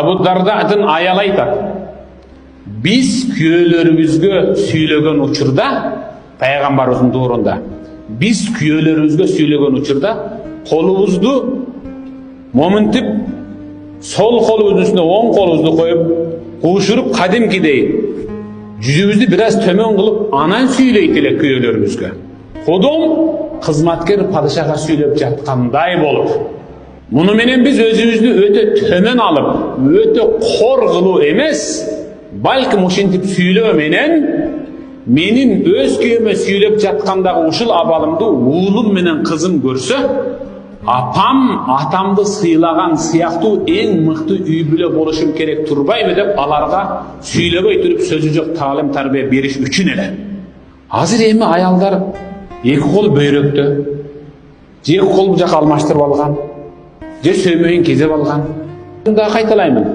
Abu Darda'dın ayal aytat. Biz kүйölөрүбүзгө сүйлөгөн учурда, пайгамбарыбыздын туурунда, biz kүйөлөрүбүзгө сүйлөгөн учурда колубузду моминтип, сол колубуздун үстүнө оң колубузду коюп, куушуруп кадимкидей жүзүбүздү бир аз төмөн кылып, анан сүйлөйт элек күйөлөрүбүзгө. Кодом кызматкер падышага сүйлөп жаткандай болуп. Муну менен биз өзүбүздү өтө төмөн алып, өтө кор кылуу эмес, балким ушинтип сүйлөө менен менин өз күйөөмө сүйлөп жаткандагы ушул абалымды уулум менен кызым көрсө, апам атамды сыйлаган сыяктуу эң мыкты үй бүлө болушум керек турбайбы деп аларга сүйлөбөй туруп сөзү жок таалим тарбия бериш үчүн эле. Азыр эми аялдар эки кол бөйрөктө, же эки кол жака алмаштырып алган, же сөймөйүн кезеп алган. Кайталаймын.